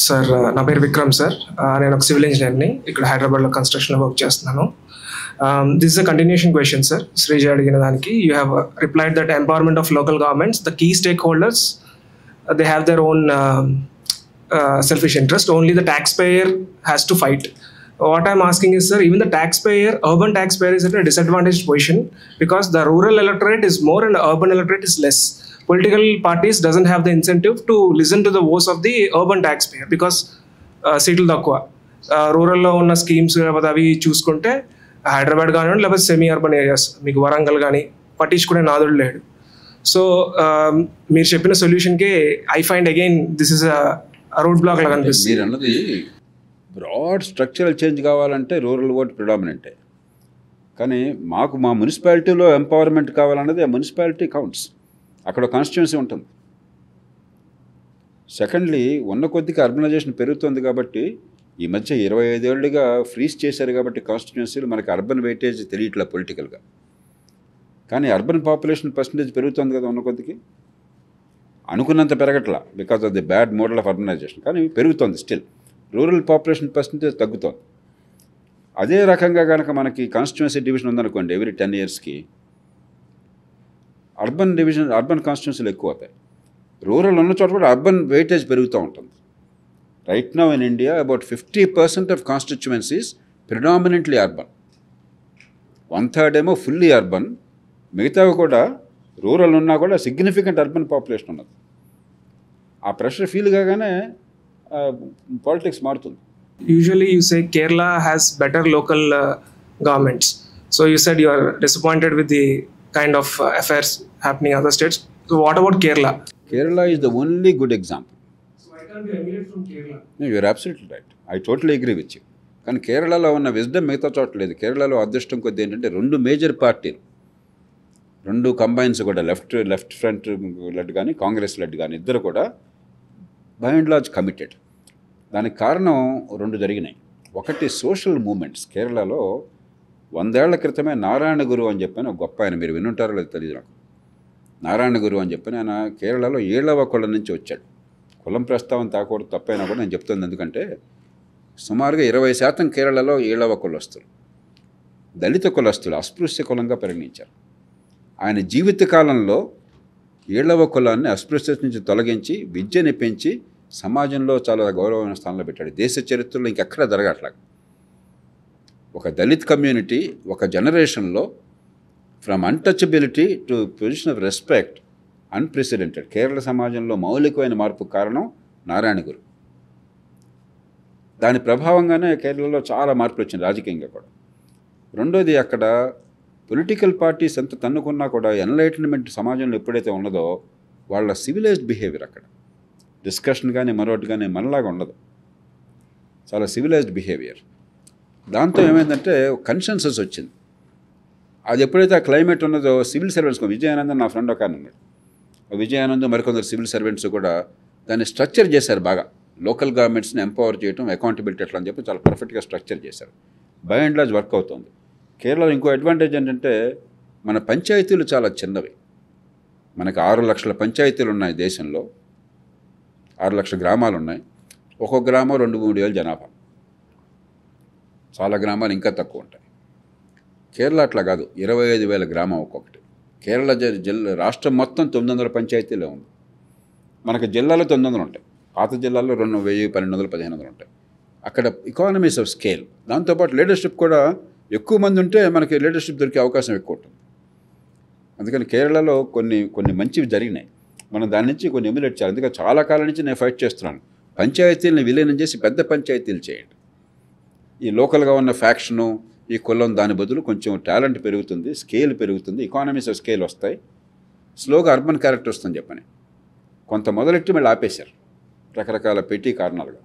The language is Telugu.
సార్ నా పేరు విక్రమ్ సార్. నేను ఒక సివిల్ ఇంజనీర్ని ఇక్కడ హైదరాబాద్లో కన్స్ట్రక్షన్లో వర్క్ చేస్తున్నాను. This is a continuation question sir. Sreeja అడిగిన దానికి you have replied that empowerment of local governments, the key stakeholders, they have their own selfish interest. Only the taxpayer has to fight. What I'm asking is, sir, even the taxpayer, urban taxpayer is at a disadvantaged position because the rural electorate is more and the urban electorate is less. Political parties doesn't have the incentive to listen to the voice of the urban taxpayer because సీట్లు తక్కువ. రూరల్లో ఉన్న స్కీమ్స్ లేకపోతే అవి చూసుకుంటే హైదరాబాద్ కానివ్వండి లేకపోతే సెమీ అర్బన్ ఏరియాస్ మీకు వరంగల్ కానీ పట్టించుకునే నాదుడు లేడు. సో మీరు చెప్పిన సొల్యూషన్కి I find again this is road block లాగా అనిపిస్తుంది. మీరు అన్నది బ్రాడ్ స్ట్రక్చరల్ చేంజ్ కావాలంటే రూరల్ ఓట్ ప్రిడామినెంటే, కానీ మాకు మా మున్సిపాలిటీలో ఎంపవర్మెంట్ కావాలన్నది ఆ మున్సిపాలిటీ కౌంట్స్, అక్కడ కాన్స్టిట్యున్సీ ఉంటుంది. సెకండ్లీ ఉన్న కొద్దిగా అర్బనైజేషన్ పెరుగుతుంది కాబట్టి ఈ మధ్య 25 ఏళ్ళుగా ఫ్రీజ్ చేశారు కాబట్టి కాన్స్టిట్యున్సీలు మనకి అర్బన్ వెయిటేజ్ తెలియట్లే పొలిటికల్గా, కానీ అర్బన్ పాపులేషన్ పర్సంటేజ్ పెరుగుతుంది కదా ఉన్న కొద్దికి, అనుకున్నంత పెరగట్లా because of the bad model of urbanisation, కానీ పెరుగుతుంది స్టిల్. రూరల్ పాపులేషన్ పర్సంటేజ్ తగ్గుతుంది. అదే రకంగా కనుక మనకి కాన్స్టిట్యున్సీ డివిజన్ ఉందనుకోండి ఎవ్రీ 10 yearsకి, అర్బన్ కాన్స్టిట్యున్సీలు ఎక్కువ అవుతాయి. రూరల్ ఉన్న చోట కూడా అర్బన్ వెయిటేజ్ పెరుగుతూ ఉంటుంది. Right now in India about 50% of constituencies predominantly urban, 1/3 ఏమో ఫుల్లీ అర్బన్, మిగతావి కూడా రూరల్ ఉన్నా కూడా సిగ్నిఫికెంట్ అర్బన్ పాపులేషన్ ఉన్నది. ఆ ప్రెషర్ ఫీల్ కాగానే పాలిటిక్స్ మారుతుంది. Usually you say Kerala has better local governments. So you said you are disappointed with the kind of affairs happening in other states. So what about Kerala? Kerala is the only good example. So why can't you emulate from Kerala? No, you are absolutely right. I totally agree with you. కానీ కేరళలో ఉన్న విజ్డమ్ మిగతా చోట లేదు. కేరళలో అదృష్టం కొద్ది ఏంటంటే 2 మేజర్ పార్టీలు, 2 కంబైన్స్ కూడా లెఫ్ట్ ఫ్రంట్ లెడ్ కానీ కాంగ్రెస్ లెడ్ కానీ ఇద్దరు కూడా బై అండ్ లార్జ్ కమిటెడ్. దానికి కారణం 2 జరిగినాయి. ఒకటి సోషల్ మూమెంట్స్. కేరళలో 100 ఏళ్ల క్రితమే నారాయణ గురు అని చెప్పని ఒక గొప్ప ఆయన, మీరు వినుంటారో లేదు తెలియదు నాకు, నారాయణ గురు అని చెప్పని ఆయన కేరళలో ఏళ్ళవ కులం నుంచి వచ్చాడు. కులం ప్రస్తావన తాకూడదు తప్పైనా కూడా నేను చెప్తుంది, ఎందుకంటే సుమారుగా 20% కేరళలో ఏళ్ళవ కులస్తులు, దళిత కులస్తులు అస్పృశ్య కులంగా పరిగణించారు. ఆయన జీవితకాలంలో ఏళ్ళవ కులాన్ని అస్పృశ్యత నుంచి తొలగించి విద్యని పెంచి సమాజంలో చాలా గౌరవమైన స్థానంలో పెట్టాడు. దేశ చరిత్రలో ఇంకెక్కడ జరగట్లా. ఒక దళిత్ కమ్యూనిటీ ఒక జనరేషన్లో from untouchability to position of respect unprecedented. Kerala సమాజంలో మౌలికమైన మార్పుకు కారణం నారాయణ గురు. దాని ప్రభావంగానే కేరళలో చాలా మార్పులు వచ్చింది రాజకీయంగా కూడా. రెండోది, అక్కడ పొలిటికల్ పార్టీస్ ఎంత తన్నుకున్నా కూడా ఎన్లైటన్మెంట్ సమాజంలో ఎప్పుడైతే ఉన్నదో వాళ్ళ సివిలైజ్డ్ బిహేవియర్, అక్కడ డిస్కషన్ కానీ మరొకటి కానీ మనలాగా ఉండదు, చాలా సివిలైజ్డ్ బిహేవియర్. దాంతో ఏమైందంటే కన్సెన్సస్ వచ్చింది. అది ఎప్పుడైతే ఆ క్లైమేట్ ఉన్నదో సివిల్ సర్వెంట్స్, విజయానంద్ నా ఫ్రెండ్ ఒక ఆయన ఉన్నాడు, విజయానంద్ మరికొందరు సివిల్ సర్వెంట్స్ కూడా దాన్ని స్ట్రక్చర్ చేశారు బాగా. లోకల్ గవర్నమెంట్స్ని ఎంపవర్ చేయడం, అకౌంటబిలిటీ ఎట్లా అని చెప్పి చాలా పర్ఫెక్ట్గా స్ట్రక్చర్ చేశారు. బై అండ్ లార్జ్ వర్క్ అవుతుంది. కేరళలో ఇంకో అడ్వాంటేజ్ ఏంటంటే మన పంచాయతీలు చాలా చిన్నవి. మనకు 6 లక్షల పంచాయతీలు ఉన్నాయి దేశంలో, 6 లక్షల గ్రామాలు ఉన్నాయి. ఒక్కొక్క గ్రామం 2-3 వేల జనాభా, చాలా గ్రామాలు ఇంకా తక్కువ ఉంటాయి. కేరళ అట్లా కాదు, 25,000 గ్రామం ఒక్కొక్కటి. కేరళ రాష్ట్రం మొత్తం 900 పంచాయతీలే ఉంది. మనకు జిల్లాలో 900 ఉంటాయి, పాత జిల్లాల్లో 1000, 1200, 1500 ఉంటాయి. అక్కడ ఎకానమీస్ ఆఫ్ స్కేల్, దాంతోపాటు లీడర్షిప్ కూడా ఎక్కువ మంది ఉంటే మనకి లీడర్షిప్ దొరికే అవకాశం ఎక్కువ ఉంటుంది. అందుకని కేరళలో కొన్ని మంచివి జరిగినాయి. మనం దాని నుంచి కొన్ని ఎమ్యులేట్ చేయాలి. అందుకే చాలా కాలం నుంచి నేను ఫైట్ చేస్తున్నాను, పంచాయతీలను విలీనం చేసి పెద్ద పంచాయతీలు చేయండి. ఈ లోకల్గా ఉన్న ఫ్యాక్షను, ఈ కులం, దాని బదులు కొంచెం టాలెంట్ పెరుగుతుంది, స్కేల్ పెరుగుతుంది, ఎకానమీస్ ఆఫ్ స్కేల్ వస్తాయి, స్లోగా అర్బన్ క్యారెక్టర్ వస్తుందని చెప్పని కొంత మొదలెట్టి మళ్ళీ ఆపేశారు రకరకాల పెట్టి కారణాలుగా.